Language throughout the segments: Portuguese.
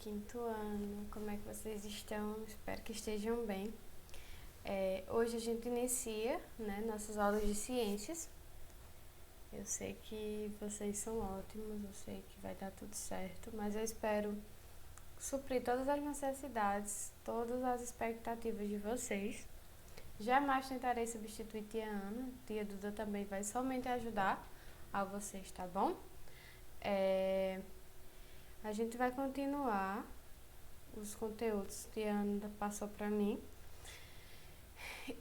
quinto ano, como é que vocês estão? Espero que estejam bem. Hoje a gente inicia, nossas aulas de ciências. Eu sei que vocês são ótimos, eu sei que vai dar tudo certo, mas eu espero suprir todas as necessidades, todas as expectativas de vocês. Jamais tentarei substituir tia Ana, tia Duda também vai somente ajudar a vocês, tá bom? A gente vai continuar os conteúdos que a Ana passou para mim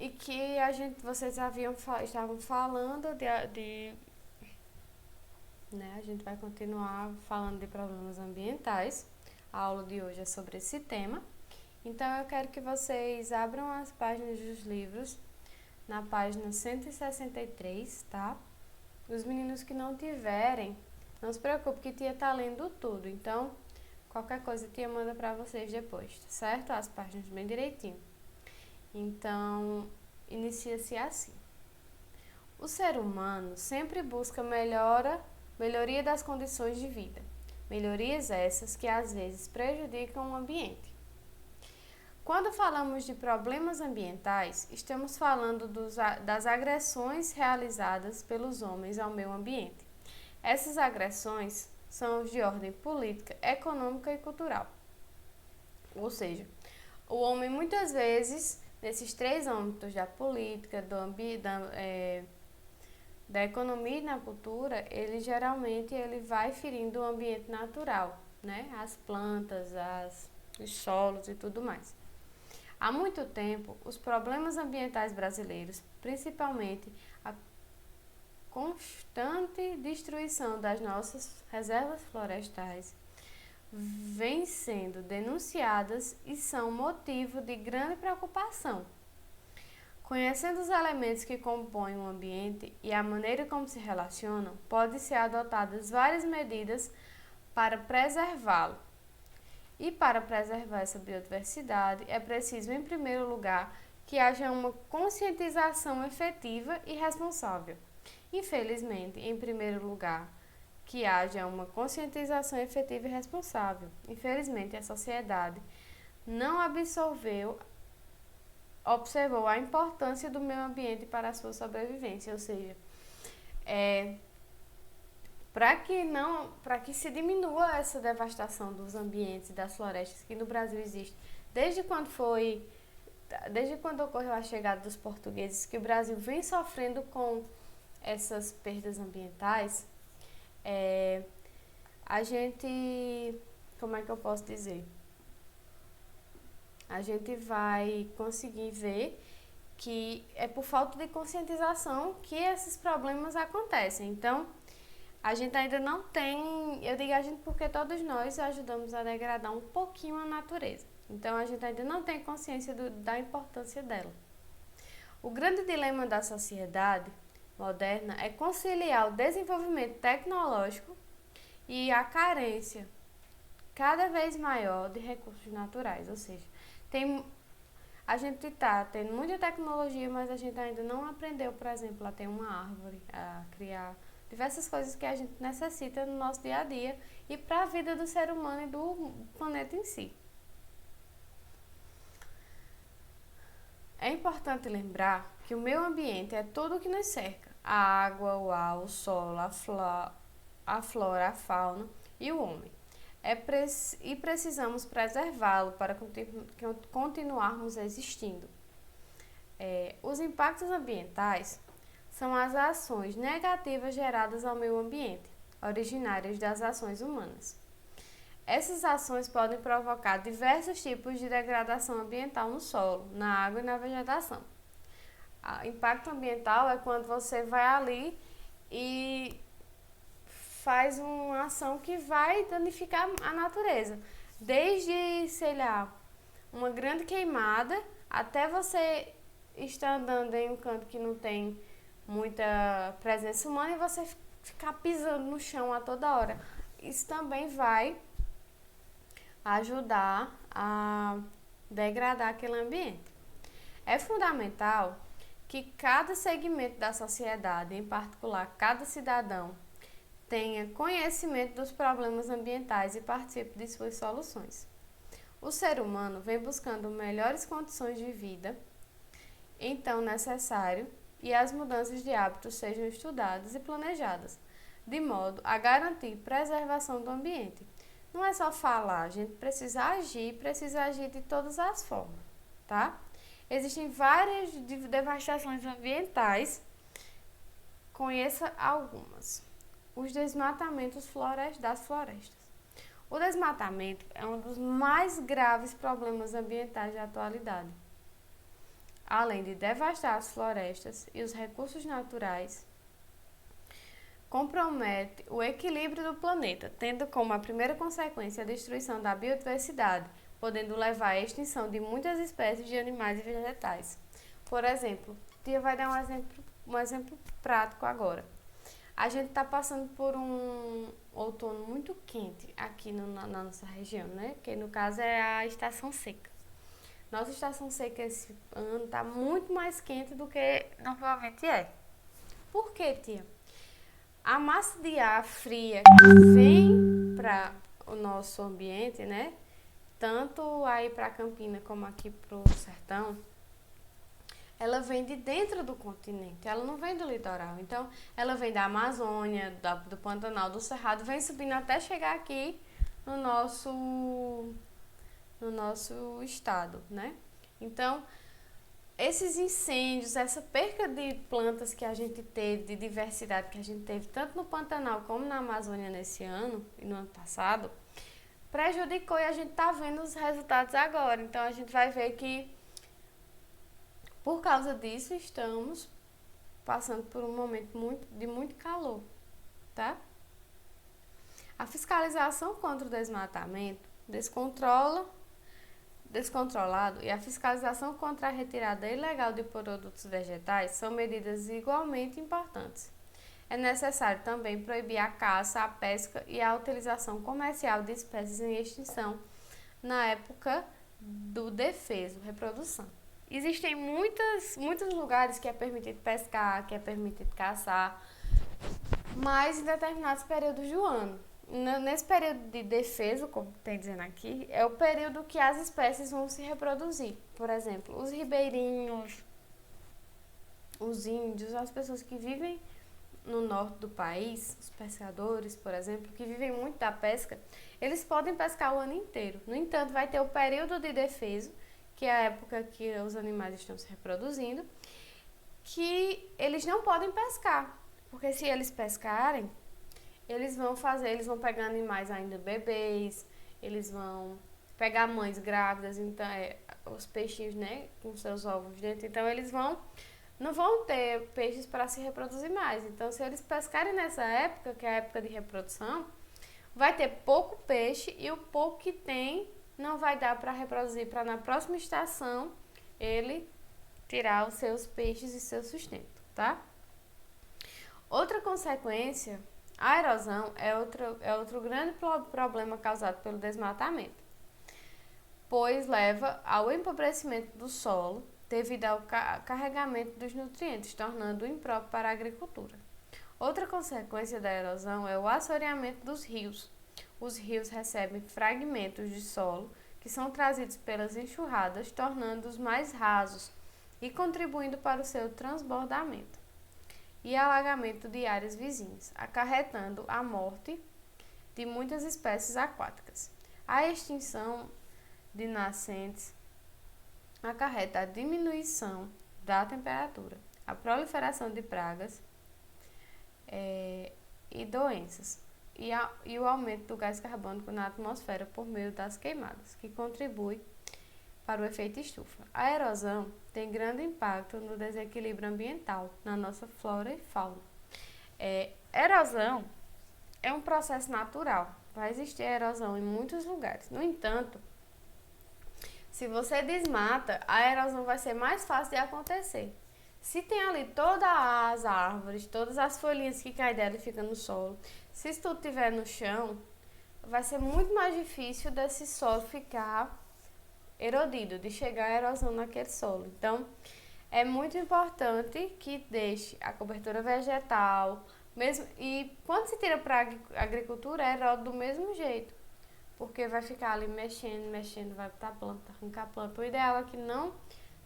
e que vocês estavam falando a gente vai continuar falando de problemas ambientais. A aula de hoje é sobre esse tema. Então eu quero que vocês abram as páginas dos livros na página 163, tá? Os meninos que não tiverem, não se preocupe que tia tá lendo tudo. Então, qualquer coisa tia manda para vocês depois, tá certo? As páginas bem direitinho. Então, inicia-se assim. O ser humano sempre busca melhoria das condições de vida. Melhorias essas que às vezes prejudicam o ambiente. Quando falamos de problemas ambientais, estamos falando das agressões realizadas pelos homens ao meio ambiente. Essas agressões são de ordem política, econômica e cultural. Ou seja, o homem muitas vezes, nesses três âmbitos da política, da economia e na cultura, ele vai ferindo o ambiente natural, as plantas, os solos e tudo mais. Há muito tempo, os problemas ambientais brasileiros, principalmente a constante destruição das nossas reservas florestais, vêm sendo denunciadas e são motivo de grande preocupação. Conhecendo os elementos que compõem o ambiente e a maneira como se relacionam, podem ser adotadas várias medidas para preservá-lo. E para preservar essa biodiversidade, é preciso, em primeiro lugar, que haja uma conscientização efetiva e responsável. Infelizmente, em primeiro lugar, que haja uma conscientização efetiva e responsável. Infelizmente, a sociedade não observou a importância do meio ambiente para a sua sobrevivência, ou seja, para que se diminua essa devastação dos ambientes e das florestas que no Brasil existe, desde quando ocorreu a chegada dos portugueses, que o Brasil vem sofrendo com essas perdas ambientais, como é que eu posso dizer? A gente vai conseguir ver que é por falta de conscientização que esses problemas acontecem. Então, a gente ainda não tem, eu digo a gente porque todos nós ajudamos a degradar um pouquinho a natureza. Então, a gente ainda não tem consciência da importância dela. O grande dilema da sociedade moderna é conciliar o desenvolvimento tecnológico e a carência cada vez maior de recursos naturais, ou seja, a gente está tendo muita tecnologia, mas a gente ainda não aprendeu, por exemplo, a ter uma árvore, a criar diversas coisas que a gente necessita no nosso dia a dia e para a vida do ser humano e do planeta em si. É importante lembrar que o meio ambiente é tudo o que nos cerca: a água, o ar, o solo, a flora, a fauna e o homem. E precisamos preservá-lo para continuarmos existindo. Os impactos ambientais são as ações negativas geradas ao meio ambiente, originárias das ações humanas. Essas ações podem provocar diversos tipos de degradação ambiental no solo, na água e na vegetação. O impacto ambiental é quando você vai ali e faz uma ação que vai danificar a natureza. Desde, uma grande queimada, até você estar andando em um canto que não tem muita presença humana e você ficar pisando no chão a toda hora. Isso também vai ajudar a degradar aquele ambiente. É fundamental que cada segmento da sociedade, em particular cada cidadão, tenha conhecimento dos problemas ambientais e participe de suas soluções. O ser humano vem buscando melhores condições de vida, então necessário, e as mudanças de hábitos sejam estudadas e planejadas, de modo a garantir preservação do ambiente. Não é só falar, a gente precisa agir de todas as formas, tá? Existem várias devastações ambientais, conheça algumas. Os desmatamentos das florestas. O desmatamento é um dos mais graves problemas ambientais da atualidade. Além de devastar as florestas e os recursos naturais, compromete o equilíbrio do planeta, tendo como a primeira consequência a destruição da biodiversidade, podendo levar à extinção de muitas espécies de animais e vegetais. Por exemplo, Tia vai dar um exemplo prático agora. A gente está passando por um outono muito quente aqui na nossa região, né? Que no caso é a estação seca. Nossa estação seca esse ano está muito mais quente do que normalmente é. Por quê, tia? A massa de ar fria que vem para o nosso ambiente, né? Tanto aí para Campina como aqui para o sertão, ela vem de dentro do continente, ela não vem do litoral. Então, ela vem da Amazônia, do Pantanal, do Cerrado, vem subindo até chegar aqui no nosso estado, né? Então, esses incêndios, essa perca de plantas que a gente teve, de diversidade que a gente teve, tanto no Pantanal como na Amazônia nesse ano e no ano passado, prejudicou e a gente está vendo os resultados agora. Então, a gente vai ver que por causa disso, estamos passando por um momento de muito calor, tá? A fiscalização contra o desmatamento descontrolado e a fiscalização contra a retirada ilegal de produtos vegetais são medidas igualmente importantes. É necessário também proibir a caça, a pesca e a utilização comercial de espécies em extinção na época do defeso, reprodução. Existem muitos lugares que é permitido pescar, que é permitido caçar, mas em determinados períodos do ano. Nesse período de defeso, como tem dizendo aqui, é o período que as espécies vão se reproduzir. Por exemplo, os ribeirinhos, os índios, as pessoas que vivem no norte do país, os pescadores, por exemplo, que vivem muito da pesca, eles podem pescar o ano inteiro. No entanto, vai ter o período de defeso, que é a época que os animais estão se reproduzindo, que eles não podem pescar, porque se eles pescarem, eles vão pegar animais ainda bebês, eles vão pegar mães grávidas, então os peixinhos, né, com seus ovos dentro, então eles não vão ter peixes para se reproduzir mais. Então, se eles pescarem nessa época, que é a época de reprodução, vai ter pouco peixe e o pouco que tem não vai dar para reproduzir, para na próxima estação ele tirar os seus peixes e seu sustento, tá? Outra consequência, a erosão é outro grande problema causado pelo desmatamento, pois leva ao empobrecimento do solo devido ao carregamento dos nutrientes, tornando-o impróprio para a agricultura. Outra consequência da erosão é o assoreamento dos rios. Os rios recebem fragmentos de solo que são trazidos pelas enxurradas, tornando-os mais rasos e contribuindo para o seu transbordamento e alagamento de áreas vizinhas, acarretando a morte de muitas espécies aquáticas. A extinção de nascentes acarreta a diminuição da temperatura, a proliferação de pragas e doenças, e o aumento do gás carbônico na atmosfera por meio das queimadas, que contribui para o efeito estufa. A erosão tem grande impacto no desequilíbrio ambiental, na nossa flora e fauna. Erosão é um processo natural, vai existir erosão em muitos lugares. No entanto, se você desmata, a erosão vai ser mais fácil de acontecer. Se tem ali todas as árvores, todas as folhinhas que caem dela e ficam no solo, se isso tudo estiver no chão, vai ser muito mais difícil desse solo ficar erodido, de chegar a erosão naquele solo. Então, é muito importante que deixe a cobertura vegetal, mesmo, e quando se tira para a agricultura, erode do mesmo jeito. porque vai ficar ali mexendo, vai botar planta, arrancar planta. O ideal é que não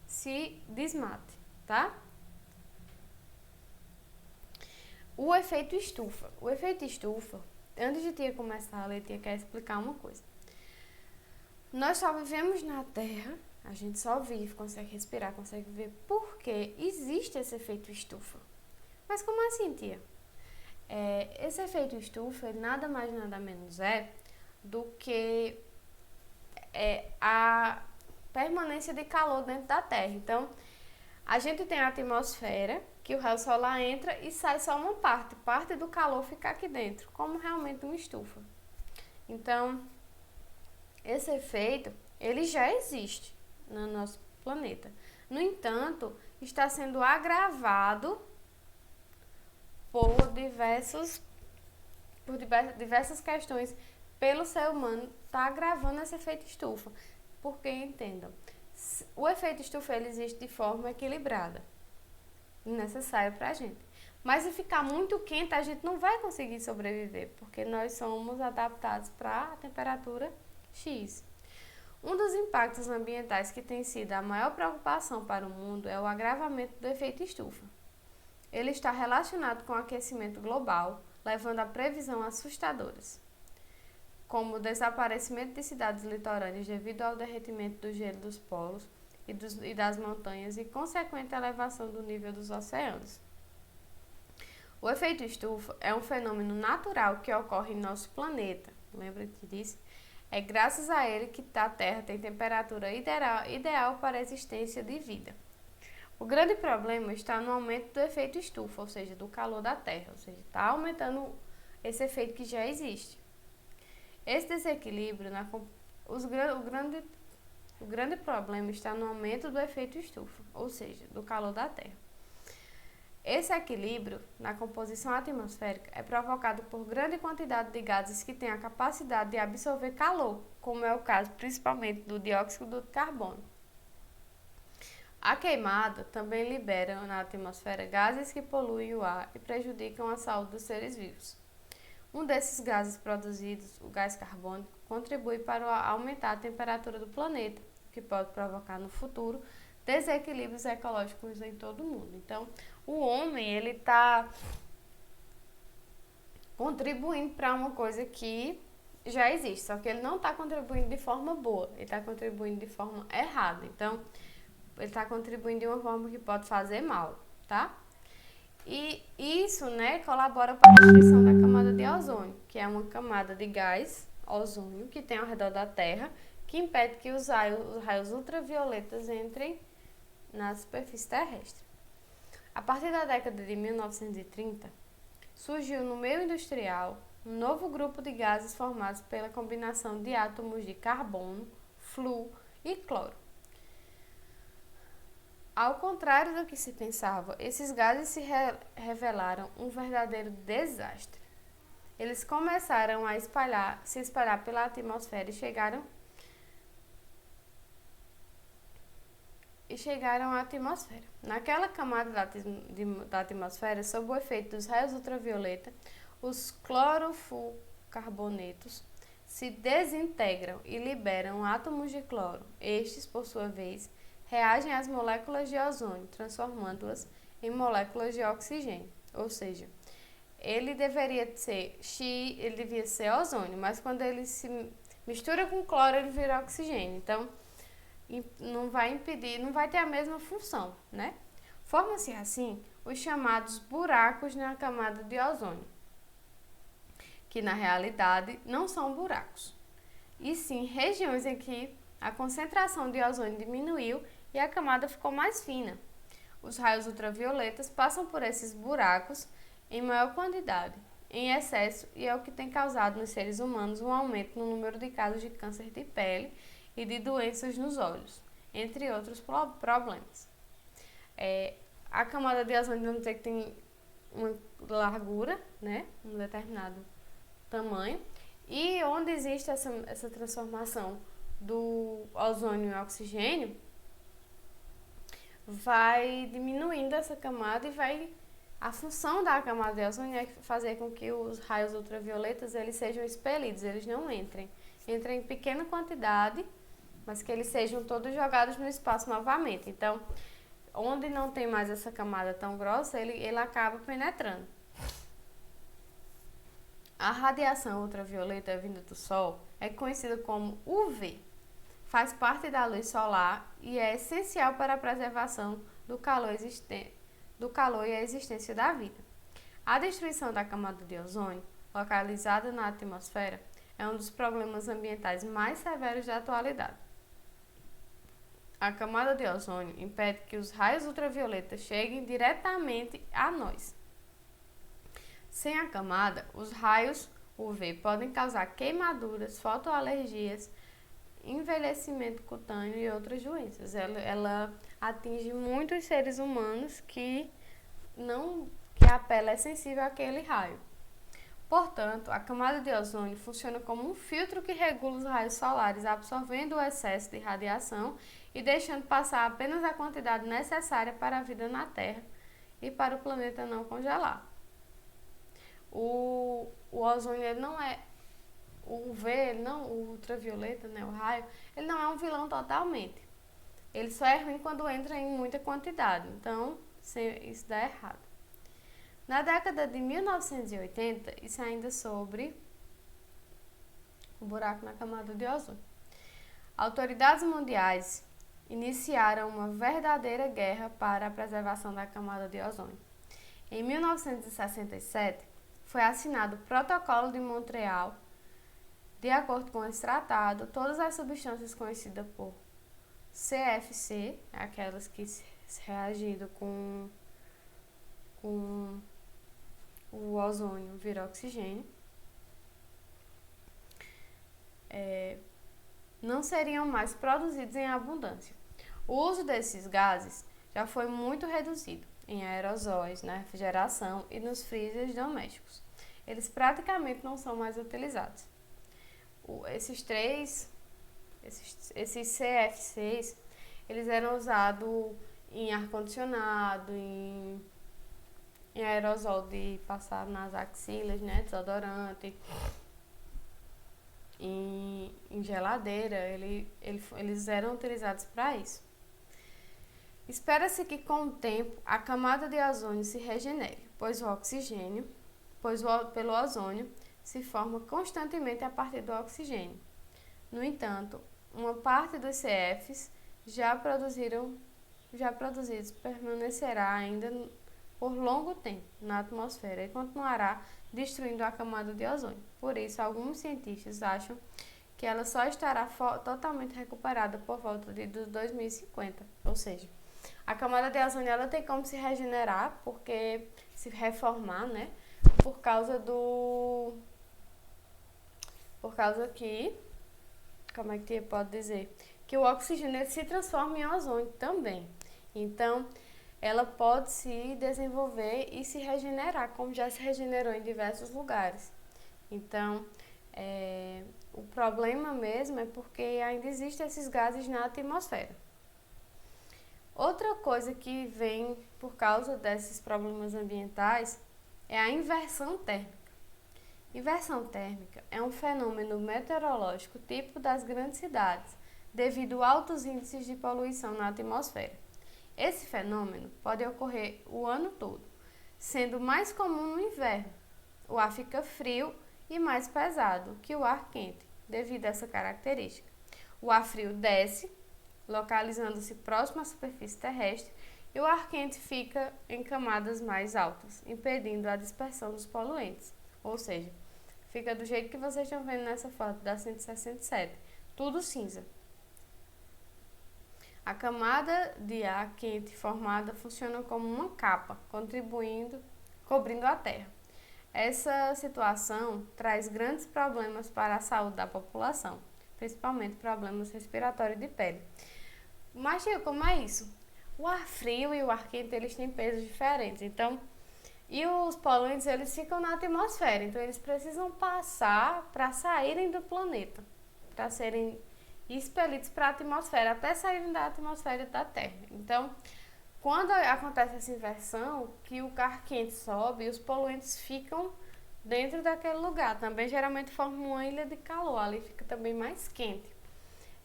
se desmate, tá? O efeito estufa. O efeito estufa, antes de tia começar a ler, tia quer explicar uma coisa. Nós só vivemos na Terra, a gente só vive, consegue respirar, consegue viver, porque existe esse efeito estufa. Mas como assim, tia? Esse efeito estufa, ele nada mais nada menos é do que a permanência de calor dentro da Terra. Então, a gente tem a atmosfera, que o raio solar entra e sai só uma parte do calor fica aqui dentro, como realmente uma estufa. Então, esse efeito, ele já existe no nosso planeta. No entanto, está sendo agravado por diversas questões pelo ser humano, está agravando esse efeito estufa. Porque, entendam, o efeito estufa ele existe de forma equilibrada, necessário para a gente. Mas se ficar muito quente, a gente não vai conseguir sobreviver, porque nós somos adaptados para a temperatura X. Um dos impactos ambientais que tem sido a maior preocupação para o mundo é o agravamento do efeito estufa. Ele está relacionado com o aquecimento global, levando a previsões assustadoras, como o desaparecimento de cidades litorâneas devido ao derretimento do gelo dos polos e das montanhas e consequente elevação do nível dos oceanos. O efeito estufa é um fenômeno natural que ocorre em nosso planeta. Lembra que disse? É graças a ele que a Terra tem temperatura ideal para a existência de vida. O grande problema está no aumento do efeito estufa, ou seja, do calor da Terra, ou seja, está aumentando esse efeito que já existe. Esse desequilíbrio, o grande problema está no aumento do efeito estufa, ou seja, do calor da Terra. Esse equilíbrio na composição atmosférica é provocado por grande quantidade de gases que têm a capacidade de absorver calor, como é o caso principalmente do dióxido de carbono. A queimada também libera na atmosfera gases que poluem o ar e prejudicam a saúde dos seres vivos. Um desses gases produzidos, o gás carbônico, contribui para aumentar a temperatura do planeta, o que pode provocar no futuro desequilíbrios ecológicos em todo o mundo. Então, o homem ele está contribuindo para uma coisa que já existe, só que ele não está contribuindo de forma boa, ele está contribuindo de forma errada. Então, ele está contribuindo de uma forma que pode fazer mal, tá? E isso, colabora para a destruição da camada de ozônio, que é uma camada de gás, ozônio, que tem ao redor da Terra, que impede que os raios ultravioletas entrem na superfície terrestre. A partir da década de 1930, surgiu no meio industrial um novo grupo de gases formados pela combinação de átomos de carbono, flúor e cloro. Ao contrário do que se pensava, esses gases se revelaram um verdadeiro desastre. Eles começaram a se espalhar pela atmosfera e chegaram à atmosfera. Naquela camada da atmosfera, sob o efeito dos raios ultravioleta, os clorofluorcarbonetos se desintegram e liberam átomos de cloro. Estes, por sua vez, reagem às moléculas de ozônio, transformando-as em moléculas de oxigênio. Ou seja, ele devia ser ozônio, mas quando ele se mistura com cloro, ele vira oxigênio. Então, não vai ter a mesma função, né? Forma-se assim os chamados buracos na camada de ozônio, que na realidade não são buracos, e sim regiões em que a concentração de ozônio diminuiu e a camada ficou mais fina. Os raios ultravioletas passam por esses buracos em maior quantidade, em excesso, e é o que tem causado nos seres humanos um aumento no número de casos de câncer de pele e de doenças nos olhos, entre outros problemas. A camada de ozônio, vamos dizer que tem uma largura, um determinado tamanho, e onde existe essa transformação do ozônio em oxigênio, vai diminuindo essa camada e vai A função da camada de ozônio é fazer com que os raios ultravioletas eles sejam expelidos, eles não entrem. Entrem em pequena quantidade, mas que eles sejam todos jogados no espaço novamente. Então, onde não tem mais essa camada tão grossa, ele acaba penetrando. A radiação ultravioleta vinda do Sol é conhecida como UV. Faz parte da luz solar e é essencial para a preservação do calor e a existência da vida. A destruição da camada de ozônio, localizada na atmosfera, é um dos problemas ambientais mais severos da atualidade. A camada de ozônio impede que os raios ultravioletas cheguem diretamente a nós. Sem a camada, os raios UV podem causar queimaduras, fotoalergias, envelhecimento cutâneo e outras doenças. Ela atinge muitos seres humanos que a pele é sensível àquele raio. Portanto, a camada de ozônio funciona como um filtro que regula os raios solares, absorvendo o excesso de radiação e deixando passar apenas a quantidade necessária para a vida na Terra e para o planeta não congelar. O ozônio ele não é o UV, o ultravioleta, né, o raio, ele não é um vilão totalmente. Ele só é ruim quando entra em muita quantidade, então isso dá errado. Na década de 1980, isso ainda sobre o buraco na camada de ozônio. Autoridades mundiais iniciaram uma verdadeira guerra para a preservação da camada de ozônio. Em 1967, foi assinado o Protocolo de Montreal. De acordo com esse tratado, todas as substâncias conhecidas por CFC, aquelas que reagindo com o ozônio vira oxigênio, não seriam mais produzidos em abundância. O uso desses gases já foi muito reduzido em aerosóis, na refrigeração e nos freezers domésticos. Eles praticamente não são mais utilizados. Esses CFCs, eles eram usados em ar-condicionado, em aerosol de passar nas axilas, né, desodorante, em geladeira, eles eram utilizados para isso. Espera-se que com o tempo a camada de ozônio se regenere, pelo ozônio se forma constantemente a partir do oxigênio. No entanto, uma parte dos CFs já produzidos permanecerá ainda por longo tempo na atmosfera e continuará destruindo a camada de ozônio. Por isso, alguns cientistas acham que ela só estará totalmente recuperada por volta de 2050. Ou seja, a camada de ozônio ela tem como se regenerar, porque se reformar, né? Por causa que, como é que pode dizer? Que o oxigênio ele se transforma em ozônio também. Então, ela pode se desenvolver e se regenerar, como já se regenerou em diversos lugares. Então, o problema mesmo é porque ainda existem esses gases na atmosfera. Outra coisa que vem por causa desses problemas ambientais é a inversão térmica. Inversão térmica é um fenômeno meteorológico típico das grandes cidades, devido a altos índices de poluição na atmosfera. Esse fenômeno pode ocorrer o ano todo, sendo mais comum no inverno. O ar fica frio e mais pesado que o ar quente, devido a essa característica. O ar frio desce, localizando-se próximo à superfície terrestre, e o ar quente fica em camadas mais altas, impedindo a dispersão dos poluentes. Ou seja, fica do jeito que vocês estão vendo nessa foto da 167, tudo cinza. A camada de ar quente formada funciona como uma capa, cobrindo a Terra. Essa situação traz grandes problemas para a saúde da população, principalmente problemas respiratórios de pele. Mas, tia, como é isso? O ar frio e o ar quente, eles têm pesos diferentes, então, e os poluentes, eles ficam na atmosfera, então eles precisam passar para saírem do planeta, para serem expelidos para a atmosfera, até saírem da atmosfera da Terra. Então, Quando acontece essa inversão, que o ar quente sobe e os poluentes ficam dentro daquele lugar. Também geralmente forma uma ilha de calor, ali fica também mais quente.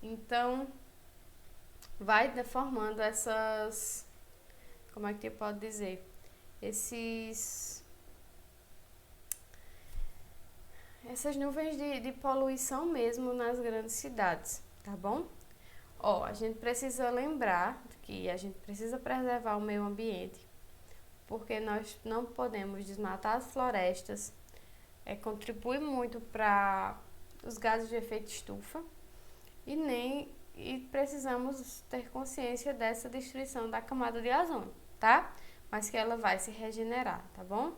Então, vai formando essas, como é que eu posso dizer? Essas nuvens de poluição mesmo nas grandes cidades, tá bom? Ó, a gente precisa lembrar que a gente precisa preservar o meio ambiente, porque nós não podemos desmatar as florestas, contribui muito para os gases de efeito estufa e precisamos ter consciência dessa destruição da camada de ozônio, tá? Mas que ela vai se regenerar, tá bom?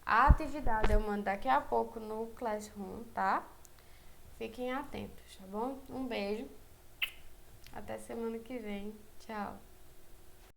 A atividade eu mando daqui a pouco no Classroom, tá? Fiquem atentos, tá bom? Um beijo. Até semana que vem. Tchau.